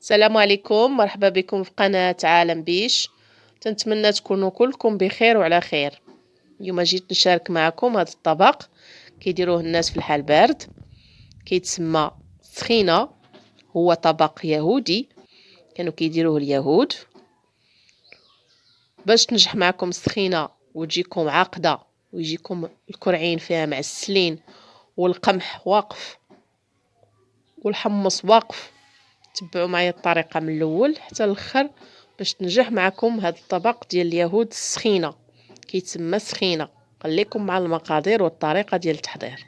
السلام عليكم، مرحبا بكم في قناة عالم بيش. تنتمنى تكونوا كلكم بخير وعلى خير. اليوم جيت نشارك معكم هذا الطبق كيديروه الناس في الحال بارد، كيتسمى سخينة. هو طبق يهودي كانوا كيديروه اليهود. باش تنجح معكم السخينة وتجيكم عاقدة ويجيكم الكرعين فيها معسلين والقمح واقف والحمص واقف، تبعوا معايا الطريقه من الاول حتى الاخر باش تنجح معكم هذا الطبق ديال اليهود السخينه، كيتسمى سخينه. خليكم مع المقادير والطريقه ديال التحضير.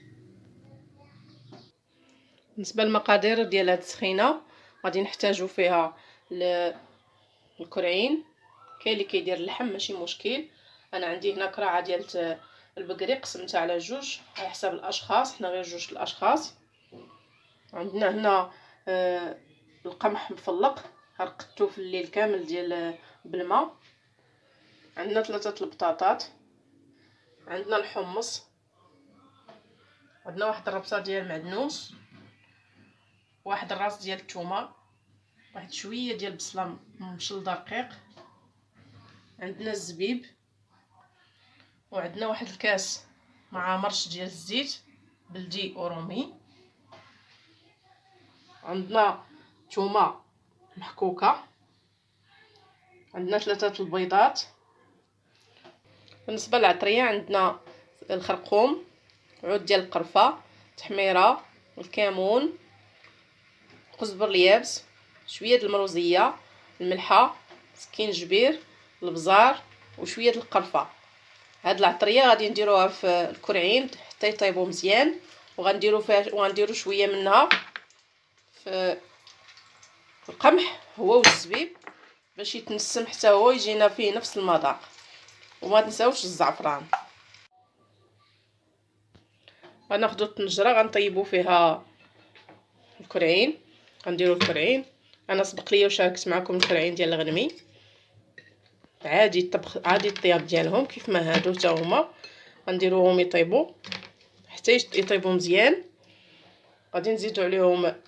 بالنسبه للمقادير ديال هذه السخينه غادي نحتاجوا فيها الكرعين. كاين اللي كيدير اللحم ماشي مشكل، انا عندي هنا كراعه ديال البقري قسمتها على جوج على حساب الاشخاص، حنا غير جوج الاشخاص. عندنا هنا القمح مفلق رقدته في الليل كامل ديال بالماء. عندنا 3 البطاطات، عندنا الحمص، عندنا واحد الربصه ديال المعدنوس، واحد الراس ديال الثومه، واحد شويه ديال البصله مشل دقيق، عندنا الزبيب، وعندنا واحد الكاس مع مرش ديال الزيت بلدي ورومي، عندنا ثومه محكوكه، عندنا 3 البيضات. بالنسبه للعطريه عندنا الخرقوم، عود ديال القرفه، تحميره، الكمون، القزبر اليابس، شويه د المروزيه، الملحه، سكينجبير، البزار وشويه د القرفه. هاد العطريه غادي نديروها في الكرعين حتى يطيبوا مزيان، وغنديروا شويه منها في القمح هو والزبيب باش يتنسم حتى هو يجينا فيه نفس المذاق. وما تنساوش الزعفران. غناخذوا الطنجره غنطيبوا فيها الكرعين. غنديروا الكرعين، انا سبق ليا وشاركت معكم الكرعين ديال الغنمي عادي، الطبخ عادي الطياب ديالهم كيف ما هادو حتى هما. غنديروهم يطيبوا حتى يطيبوا مزيان. غادي نزيدوا عليهم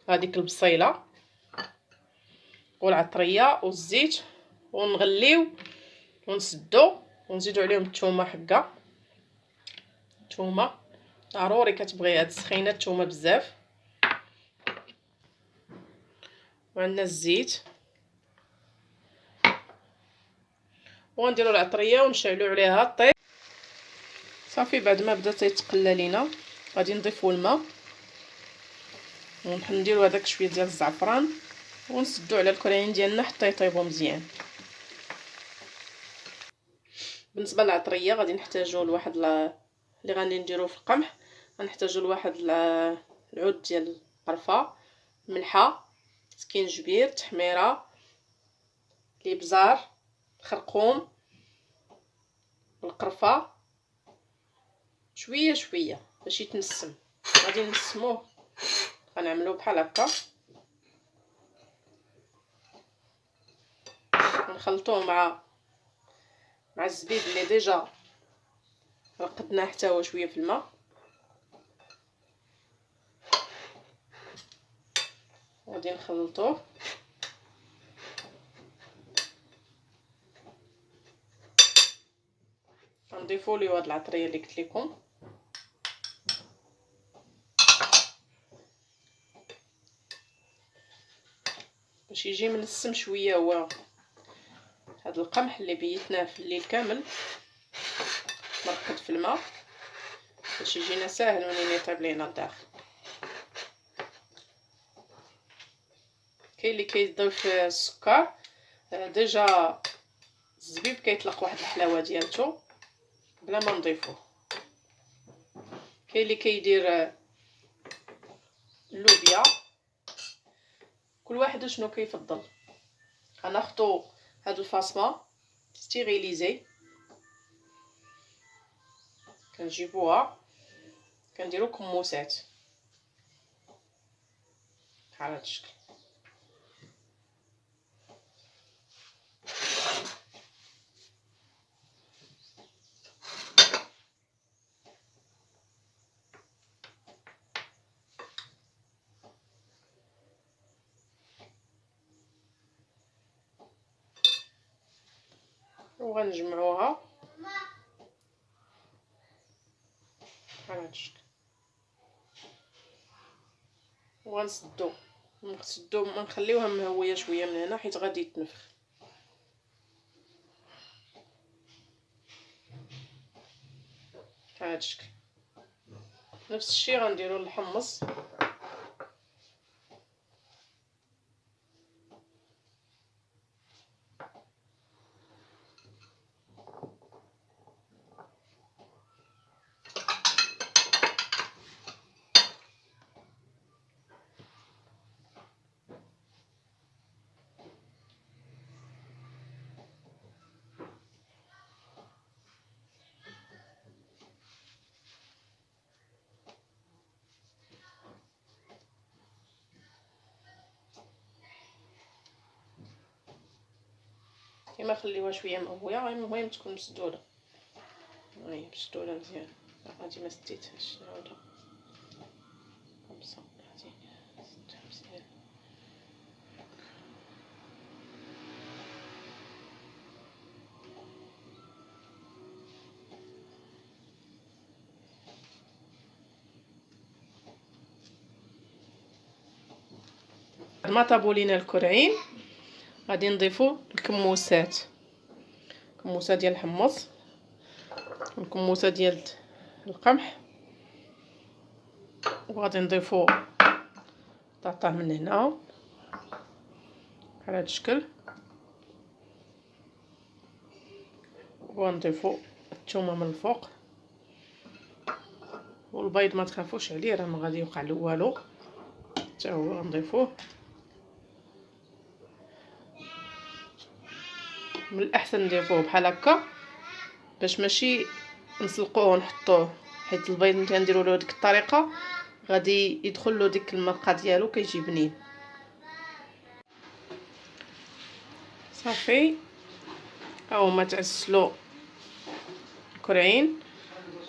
هذيك البصيله والعطريه والزيت ونغليو ونسدو، ونزيدوا عليهم الثومه حكه. الثومه ضروري كتبغي هاد السخينه الثومه بزاف. وعندنا الزيت، وغنديروا العطريه ونشعلوا عليها طيب صافي. بعد ما بدا تيتقلى لينا غادي نضيفوا الماء ونديروا هذاك شويه ديال الزعفران ونسدوا على الكرعين ديالنا حتى يطيبوا مزيان. بالنسبه للعطريه غادي نحتاجوا لواحد اللي غادي نديروه في القمح، غنحتاجوا لواحد العود ديال القرفه، ملحه، سكينجبير، تحميره، الابزار، الخرقوم، القرفه، شويه شويه باش يتنسم. غادي نسموه، غنعملوه بحال هكا، نخلطوه مع الزبيب اللي ديجا رقدناه حتى هو شويه في الماء. غادي نخلطوه غنضيفوا ليه هاد العطريه اللي قلت لكم. باش يجي ملسم شويه هو هاد القمح اللي بيتناه في الليل كامل مرقد في الماء، باش يجينا ساهل منين يطيب لينا الداخل. كاين اللي كيضيف السكر، ديجا الزبيب كيطلق واحد الحلاوه ديالته بلا ما نضيفوه. كاين اللي كيدير اللوبيا، كل واحد شنو كيفضل. غناخذوا هاد الفاصمه ستيريليزي، كنجيبوها كنديروا كموسات بحال هاد الشكل. وغنجمعوها بحال هاد الشكل، وغنسدو ما نخليوها مهويه شويه من هنا حيت غادي يتنفخ. بحال هاد الشكل. نفس الشيء غنديروا الحمص. كيما خليوها شويه مهويه، المهم تكون مسدوده. هاهي مسدوده مزيان. هادي ما سديتهاش، نعاودها خمسة. هادي سدها مزيان. بعد ما طابوا لينا الكرعين غادي نضيفوا الكموسات ديال الحمص والكموسه ديال القمح، وغادي نضيفوا طاطا من هنا بحال هاد الشكل، وغنضيفوا الثومه من الفوق، والبيض ما تخافوش عليه راه ما غادي يوقع له والو حتى هو غنضيفوه. من الاحسن نضيفوه بحال هكا باش ماشي نسلقوه ونحطوه، حيت البيض ملي نديروا له ديك الطريقه غادي يدخل له ديك المرقه ديالو كيجي بنين. صافي ها هما تعسلوا الكرعين،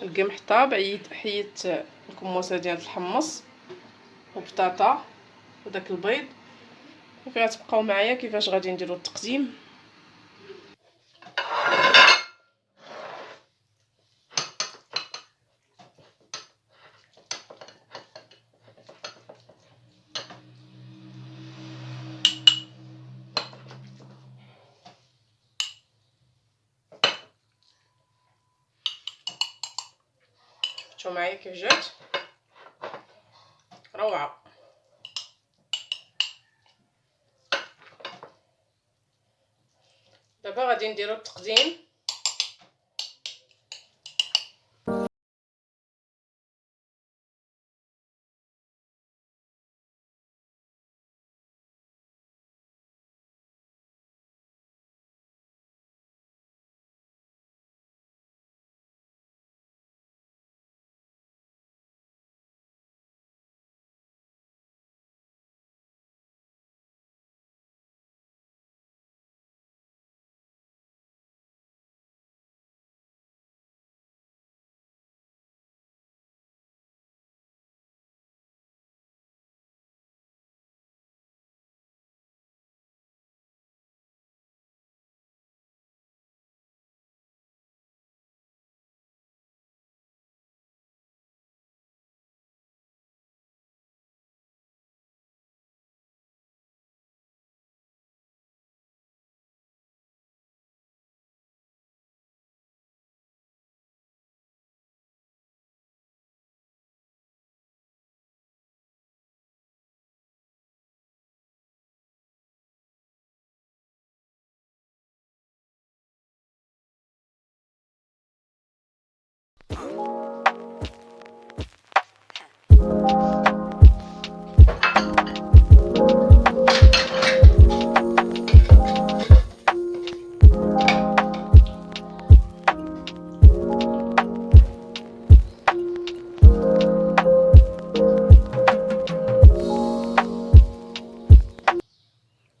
القمح طاب، حيدت الكموسه ديال الحمص وبطاطا وداك البيض، وفي غتبقاو معايا كيفاش غادي نديروا التقديم. شوفوا معايا كيف جات روعه. دابا غادي نديروا التقديم.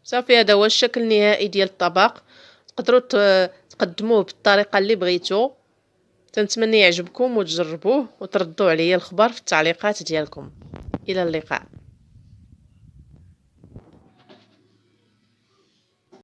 صافي هذا هو الشكل النهائي ديال الطبق. تقدروا تقدموه بالطريقه اللي بغيتو. تنتمنى يعجبكم وتجربوه وتردوا عليا الخبر في التعليقات ديالكم. الى اللقاء.